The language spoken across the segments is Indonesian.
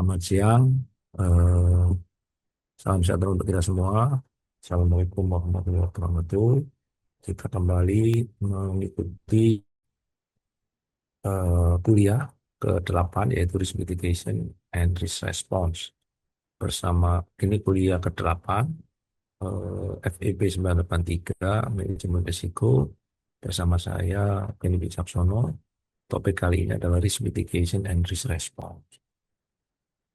Selamat siang, eh, salam sejahtera untuk kita semua. Assalamualaikum warahmatullahi wabarakatuh. Kita kembali mengikuti kuliah ke-8 yaitu Risk Mitigation and Risk Response. Bersama ini kuliah ke-8 FEB 983 Manajemen Risiko bersama saya Benny Wicaksono. Topik kali ini adalah Risk Mitigation and Risk Response.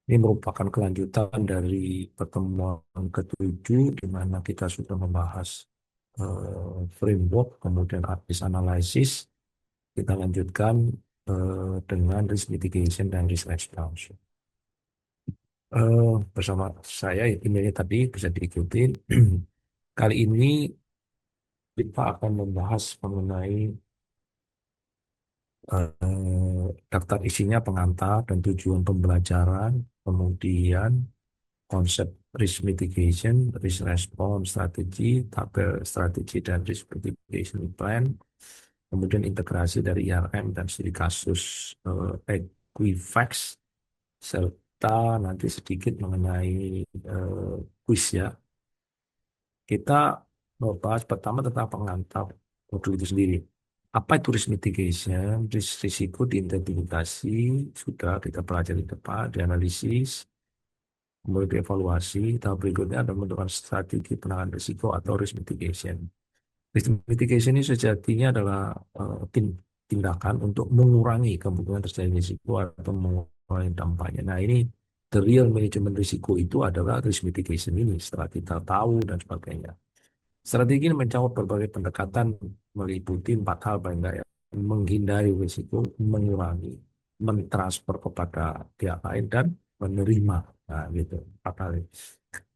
Ini merupakan kelanjutan dari pertemuan ketujuh di mana kita sudah membahas framework, kemudian risk analysis. Kita lanjutkan dengan risk mitigation dan risk response. Bersama saya, emailnya tadi bisa diikuti. Kali ini kita akan membahas mengenai daftar isinya pengantar dan tujuan pembelajaran, kemudian konsep risk mitigation, risk response strategi, tabel strategi dan risk mitigation plan, kemudian integrasi dari IRM dan studi kasus Equifax, serta nanti sedikit mengenai quiz ya. Kita membahas pertama tentang pengantar modul itu sendiri. Apa itu risk mitigation? Risiko diidentifikasi, sudah kita pelajari di depan, dianalisis, kemudian dievaluasi. Tahap berikutnya adalah menentukan strategi penanganan risiko atau risk mitigation. Risk mitigation ini sejatinya adalah tindakan untuk mengurangi kemungkinan terjadi risiko atau mengurangi dampaknya. Nah, ini the real manajemen risiko itu adalah risk mitigation ini setelah kita tahu dan sebagainya. Strategi ini mencakup berbagai pendekatan meliputi 4 hal paling enggak ya. Menghindari risiko, mengurangi, mentransfer kepada pihak lain, dan menerima. Nah, gitu. 4 hal ini.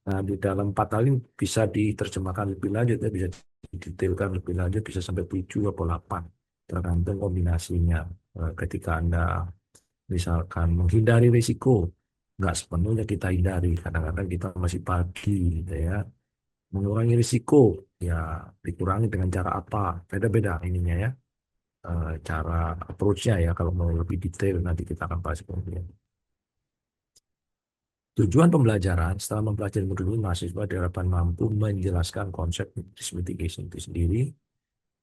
Nah, di dalam 4 hal ini bisa diterjemahkan lebih lanjut, ya, bisa didetailkan lebih lanjut, bisa sampai 7 atau 8, tergantung kombinasinya. Ketika Anda misalkan menghindari risiko, nggak sepenuhnya kita hindari, kadang-kadang kita masih pagi, gitu ya. Mengurangi risiko, ya dikurangi dengan cara apa? Beda-beda ininya ya, cara approach-nya ya, kalau mau lebih detail nanti kita akan bahas kemudian. Tujuan pembelajaran, setelah mempelajari modul ini, mahasiswa diharapkan mampu menjelaskan konsep risk mitigation itu sendiri,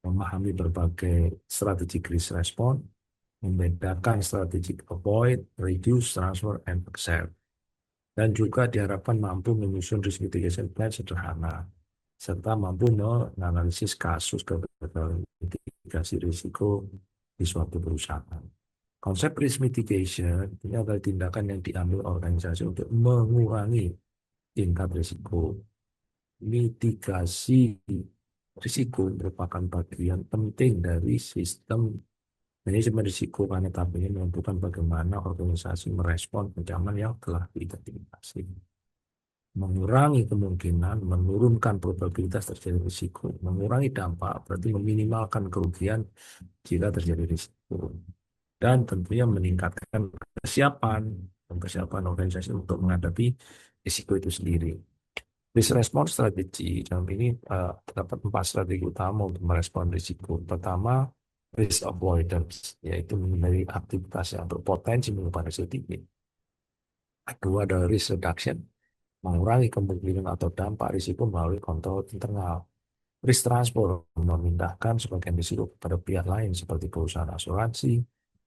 memahami berbagai strategi risk response, membedakan strategi avoid, reduce, transfer, and accept. Dan juga diharapkan mampu menyusun risk mitigation plan sederhana, serta mampu menganalisis kasus kegagalan mitigasi risiko di suatu perusahaan. Konsep risk mitigation ini adalah tindakan yang diambil organisasi untuk mengurangi tingkat risiko. Mitigasi risiko merupakan bagian penting dari sistem manajemen risiko karena tabelnya menentukan bagaimana organisasi merespon ancaman yang telah diidentifikasi. Mengurangi kemungkinan, menurunkan probabilitas terjadi risiko. Mengurangi dampak berarti meminimalkan kerugian jika terjadi risiko. Dan tentunya meningkatkan kesiapan organisasi untuk menghadapi risiko itu sendiri. Risk response strategi dalam ini terdapat 4 strategi utama untuk merespon risiko. Pertama, risk avoidance, yaitu menghindari aktivitas yang berpotensi menyebabkan risiko tinggi. Kedua adalah risk reduction, mengurangi kemungkinan atau dampak risiko melalui kontrol internal. Risk transfer, memindahkan sebagian risiko kepada pihak lain seperti perusahaan asuransi,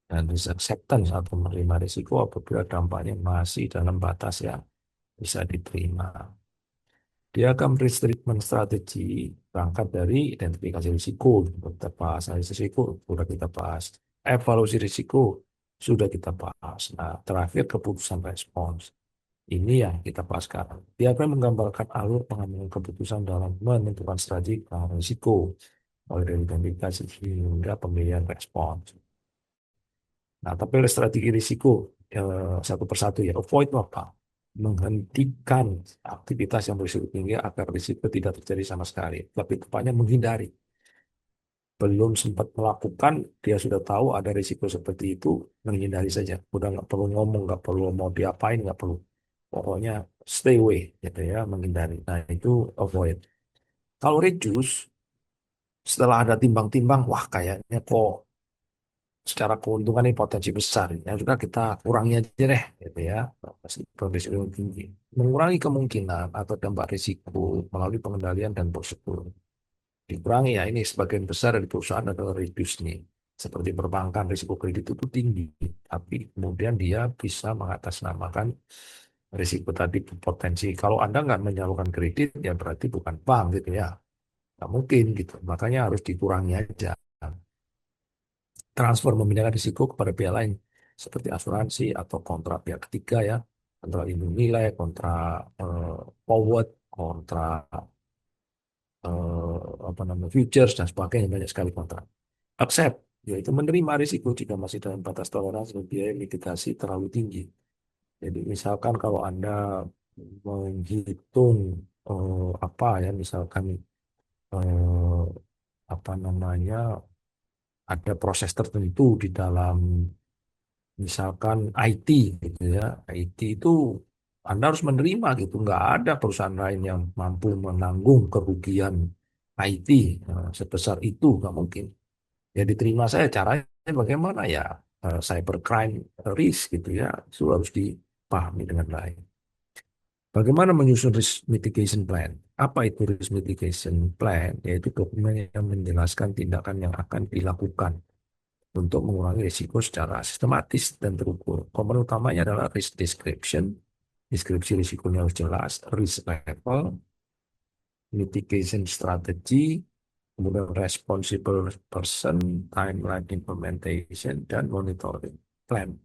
dan risk acceptance atau menerima risiko apabila dampaknya masih dalam batas yang bisa diterima. Diagram risk treatment strategi berangkat dari identifikasi risiko, kita bahas analisis risiko, sudah kita bahas. Evaluasi risiko, sudah kita bahas. Nah, terakhir keputusan respons. Ini yang kita bahas sekarang. Diagram menggambarkan alur pengambilan keputusan dalam menentukan strategi penanganan risiko, mulai dari identifikasi hingga pemilihan respons. Nah, tapi strategi risiko satu persatu ya. Avoid apa? Menghentikan aktivitas yang berisiko tinggi agar risiko tidak terjadi sama sekali. Lebih tepatnya menghindari. Belum sempat melakukan, dia sudah tahu ada risiko seperti itu, menghindari saja. Udah nggak perlu ngomong, nggak perlu mau diapain, nggak perlu. Pokoknya stay away, gitu ya, menghindari. Nah, itu avoid. Kalau reduce, setelah ada timbang-timbang, wah kayaknya kok secara keuntungan ini potensi besar. Ya juga kita kurangi aja deh, gitu ya. Meskipun risiko tinggi. Mengurangi kemungkinan atau dampak risiko melalui pengendalian dan prosedur. Dikurangi ya, ini sebagian besar dari perusahaan adalah reduce nih. Seperti perbankan, risiko kredit itu tinggi. Tapi kemudian dia bisa mengatasnamakan risiko tadi potensi. Kalau Anda nggak menyalurkan kredit, ya berarti bukan bank gitu ya. Nggak mungkin gitu. Makanya harus dikurangi aja. Transfer memindahkan risiko kepada pihak lain seperti asuransi atau kontrak pihak ketiga ya, kontrak lindung nilai, kontrak forward, kontrak apa namanya futures dan sebagainya, banyak sekali kontrak. Accept yaitu menerima risiko jika masih dalam batas toleransi dan biaya mitigasi terlalu tinggi. Jadi misalkan kalau Anda menghitung apa ya, misalkan eh, apa namanya, ada proses tertentu di dalam misalkan IT gitu ya, IT itu Anda harus menerima gitu, nggak ada perusahaan lain yang mampu menanggung kerugian IT sebesar itu, nggak mungkin. Ya diterima saya, caranya bagaimana ya, cybercrime risk gitu ya, itu harus dipahami dengan baik. Bagaimana menyusun risk mitigation plan? Apa itu risk mitigation plan? Yaitu dokumen yang menjelaskan tindakan yang akan dilakukan untuk mengurangi risiko secara sistematis dan terukur. Komponen utamanya adalah risk description, deskripsi risikonya harus jelas, risk level, mitigation strategy, kemudian responsible person, timeline implementation, dan monitoring plan.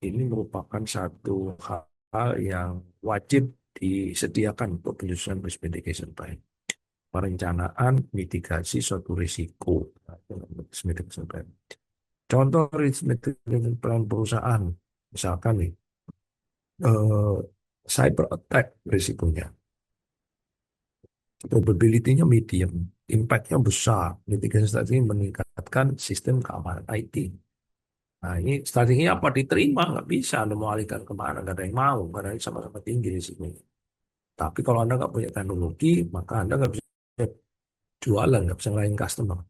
Ini merupakan satu hal yang wajib disediakan untuk penyusunan risk mitigation plan. Perencanaan mitigasi suatu risiko. Risk mitigation plan. Contoh risk mitigation plan perusahaan, misalkan nih, eh, cyber attack risikonya, probability-nya medium, impact-nya besar, mitigasi strategi meningkatkan sistem keamanan IT. Nah, ini strateginya apa? Diterima, nggak bisa. Anda mau alihkan kemana? Nggak ada yang mau, karena ini sama-sama tinggi risikonya. Tapi kalau Anda nggak punya teknologi, maka Anda nggak bisa jualan, nggak bisa ngelayan customer.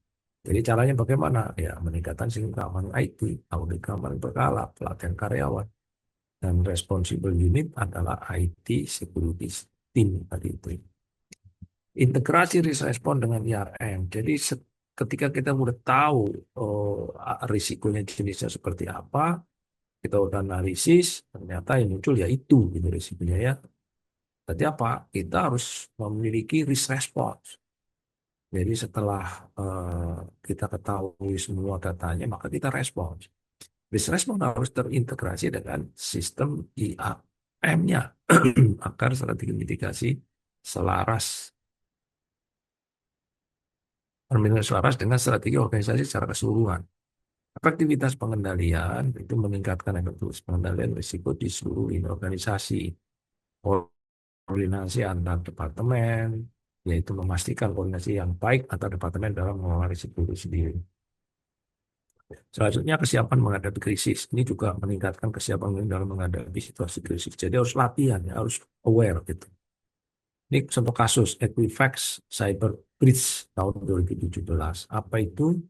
Jadi caranya bagaimana? Ya, meningkatkan sistem keamanan IT, audit keamanan berkala, pelatihan karyawan, dan responsible unit adalah IT security team tadi itu. Integrasi risk response dengan IRM. Jadi ketika kita udah tahu risikonya jenisnya seperti apa, kita udah analisis, ternyata yang muncul ya itu gitu risikonya ya. Jadi apa? Kita harus memiliki risk response. Jadi setelah kita ketahui semua datanya, maka kita respons. Risk response harus terintegrasi dengan sistem IAM-nya agar strategi mitigasi selaras, selaras dengan strategi organisasi secara keseluruhan. Efektivitas pengendalian itu meningkatkan efektivitas pengendalian risiko di seluruh lini organisasi. Koordinasi antar departemen, yaitu memastikan koordinasi yang baik antar departemen dalam mengelola risiko itu sendiri. Selanjutnya, kesiapan menghadapi krisis. Ini juga meningkatkan kesiapan dalam menghadapi situasi krisis. Jadi harus latihan, ya, harus aware gitu. Ini contoh kasus Equifax Cyber Breach tahun 2017. Apa itu?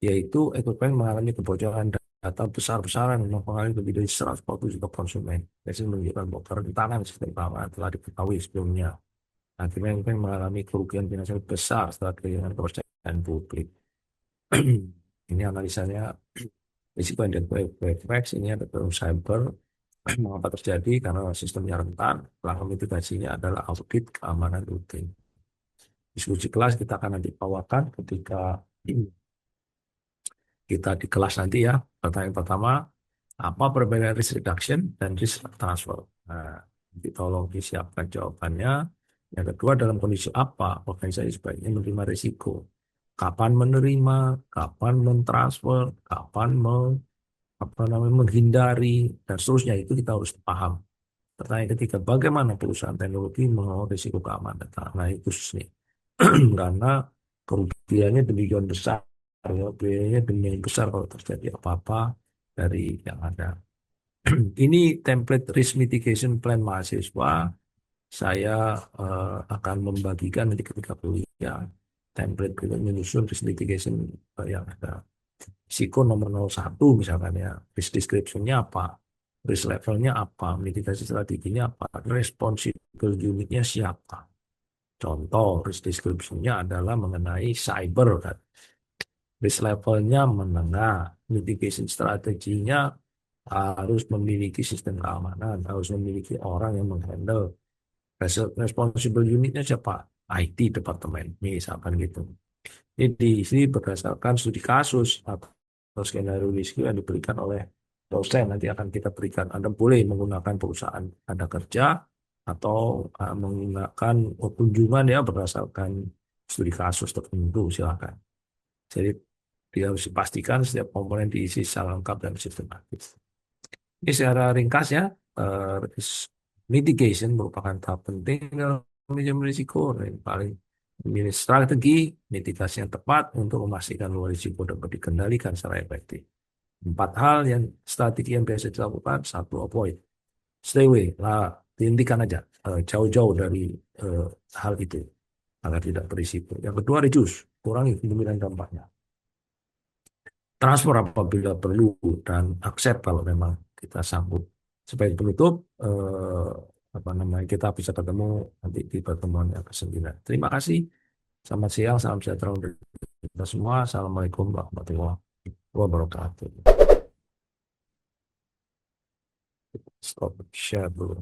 Yaitu Equifax mengalami kebocoran data besar-besaran yang mempengaruhi lebih dari 140 juta konsumen. Jadi menunjukkan bahwa kerentanan sistem keamanan telah diketahui sebelumnya. Akhirnya Equifax mengalami kerugian finansial besar setelah kehilangan kepercayaan publik. Ini analisanya risiko yang dilakukan Equifax ini ada dalam cyber. Mengapa terjadi? Karena sistemnya rentan. Langkah mitigasinya adalah audit keamanan rutin. Diskusi kelas kita akan nanti bawakan ketika kita di kelas nanti ya. Pertanyaan pertama, apa perbedaan risk reduction dan risk transfer? Nah, nanti tolong disiapkan jawabannya. Yang kedua, dalam kondisi apa organisasi sebaiknya menerima risiko? Kapan menerima, kapan mentransfer, kapan apa namanya, menghindari, dan seterusnya, itu kita harus paham. Pertanyaan ketiga, bagaimana perusahaan teknologi mengelola risiko keamanan data? Nah, itu sih. Karena kerugiannya demikian besar, ya, biayanya demikian besar kalau terjadi apa-apa dari yang ada. Ini template risk mitigation plan mahasiswa. Saya akan membagikan nanti ketika kuliah template untuk menyusun risk mitigation yang ada. Risiko nomor 01 misalkan ya, risk description-nya apa, risk levelnya apa, mitigasi strateginya apa, responsible unit-nya siapa. Contoh risk description-nya adalah mengenai cyber kan. Risk levelnya menengah, mitigation strateginya harus memiliki sistem keamanan, harus memiliki orang yang menghandle. Responsible unitnya siapa? IT departemen, misalkan gitu. Ini di sini berdasarkan studi kasus atau skenario risiko yang diberikan oleh dosen. Nanti akan kita berikan. Anda boleh menggunakan perusahaan Anda kerja atau menggunakan kunjungan ya berdasarkan studi kasus tertentu, silakan. Jadi dia harus dipastikan setiap komponen diisi secara lengkap dan sistematis. Ini secara ringkas ya, risk mitigation merupakan tahap penting dalam manajemen risiko. Yang paling memilih strategi mitigasi yang tepat untuk memastikan bahwa risiko dapat dikendalikan secara efektif. 4 hal yang strategi yang biasa dilakukan. 1, avoid. Stay away. Lah, dihentikan aja. Jauh-jauh dari eh, hal itu agar tidak berisiko. Yang kedua, reduce. Kurangi kemungkinan dampaknya. Transfer apabila perlu dan accept kalau memang kita sanggup. Sebagai penutup, apa namanya, kita bisa ketemu nanti di pertemuan yang ke-9. Terima kasih. Selamat siang, salam sejahtera untuk kita semua. Assalamualaikum warahmatullahi wabarakatuh. Stop share dulu.